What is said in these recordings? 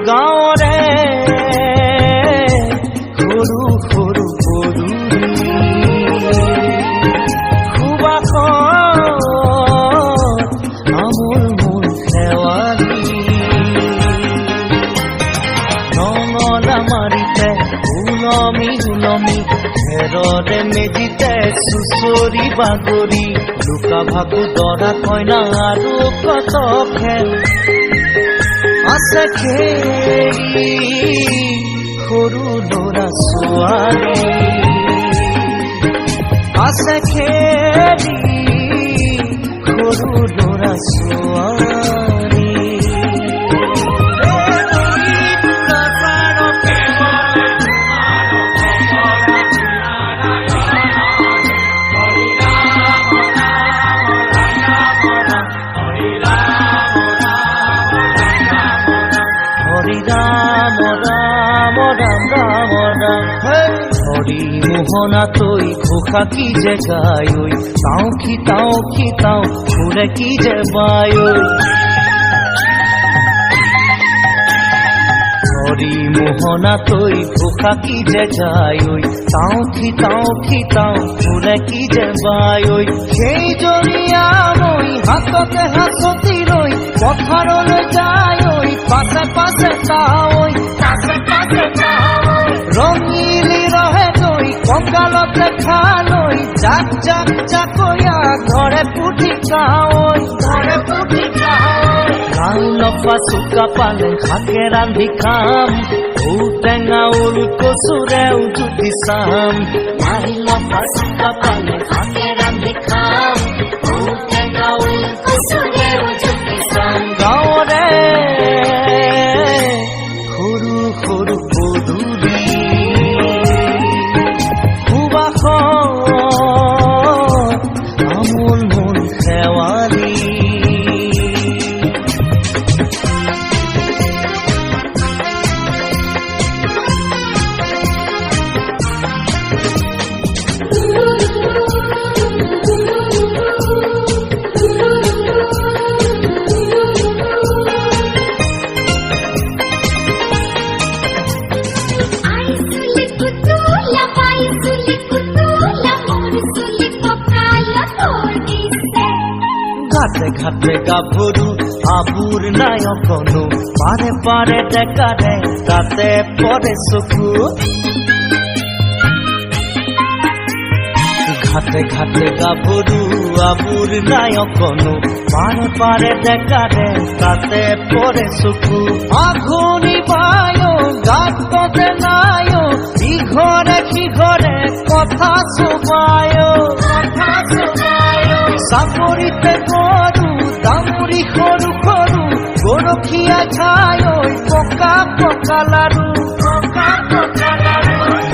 গাঁৱৰে সৰু সৰু পদূলি সুবাসত আমোল মোল শেৱালি নঙলা মাৰিতে উলমি উলমি ঘেৰৰে মেজিতে চুচৰি বাগৰি লুকা ভাকু দৰা কইনা আৰু কত খেল আছে খেলি সৰু ল'ৰা ছোৱালী আছে খেলি সৰু ল'ৰা ছোৱালী হৰি মোহনা তৈ ঘোষা কি যে গায় তাও খিতাও ফুলে কি যে বায় হৰি মোহনা তৈ ঘোষা কি যে গায় তাও খিতাও ফুলে কি যে বায় সেই জৰিয়া মই হাততে হাততি লৈ পথাৰলৈ যায় পাছে পাছে তাই ৰঙিলি ৰহে তৈ কঁকালতে খালৈ জাক জাক জাকৈয়া ঘৰে পুঠি খাই লফা চুকা পালে শাকে ৰান্ধি খাম ঔটেঙা ওল কচুৰেও জুতি চাম লফা চুকা পালে শাকে ৰান্ধি খাম ঔটেঙা ওল কচুৰেও জুতি চাম গাঁৱৰে সৰু সৰু পদূলি আমোল মোল শেৱালি ঘাটে ঘাটে গাভৰু আবুৰ নাই অকণো পাৰে পাৰে ডেকাৰে তাতে পৰে চকু ঘাটে ঘাটে গাভৰু আবুৰ নাই অকণো পাৰে পাৰে ডেকাৰে তাতে পৰে চকু আঘোণি বায় গাততে নাই ইঘৰে সিঘৰে কথা চুবায় চাপৰিতে গৰু দামুৰি সৰু সৰু গৰখীয়া খাই পকা পকা লাৰু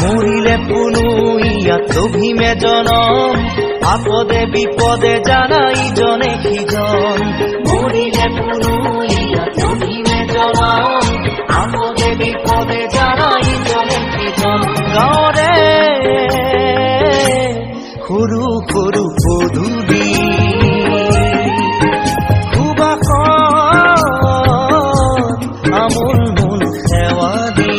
মৰিলে পুনু ইয়াত অভিমে জনম আপদে বিপদে জানা ইজনে সিজন মৰিলে পুনু ইয়াত অভিমে জনম আপদে বিপদে জানা ইজনে সিজন গাঁৱৰে সৰু সৰু পদূলি আমোল মোল শেৱালি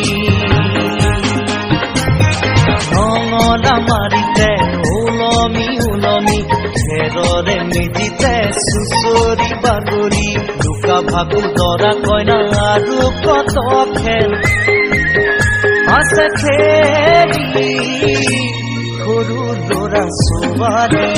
নঙলা মাৰিতে উলমি উলমি ঘেৰৰে মেজিতে চুচৰি বাগৰি লুকা ভাকু দৰা কইনা আৰু কত খেল আছে খেলি সৰু ল'ৰা ছোৱালী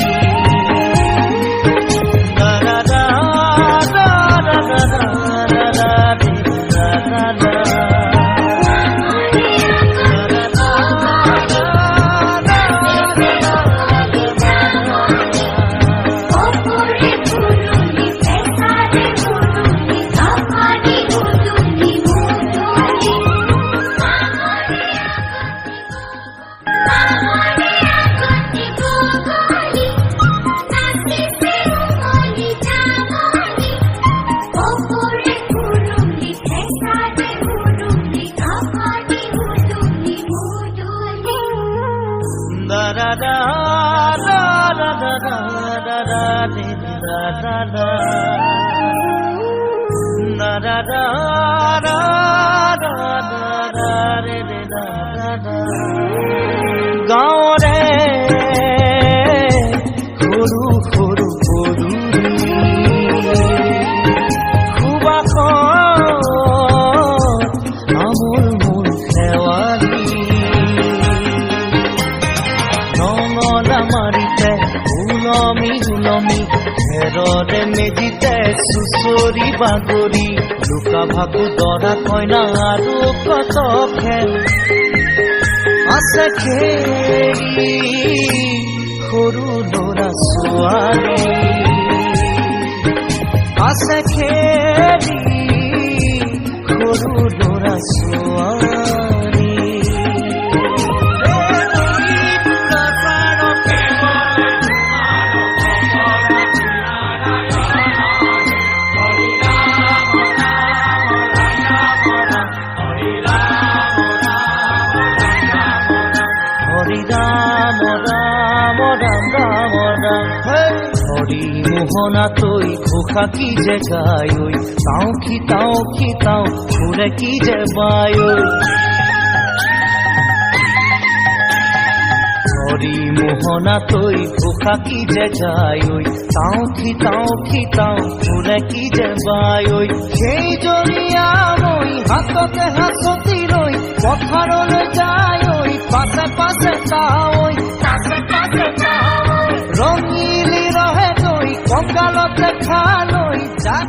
na na na na na na re re na na gaore khuru khuru khuru khuba kho amul mul khewali nongona marite ulomi ulomi herode medite susori bagori luka bhagu dora koina aru koto khel ase kheri khoru dora suari ase kheri khoru dora suari Hari মোহনা তুই খোখা কি যে গায় ওই তাও খিতাও ঘুরে কি যে বায় হরি মোহনা তুই খোখা কি যে গায় ওই তাও খিতাও ঘুরে কি যে বায় সেই জড়িয়া মই হাততে হাসতি রই পথারলে যায় ওই পাশে পাশে তাওই রঙিলি রহে তুই কঙ্কালতে খালই যাক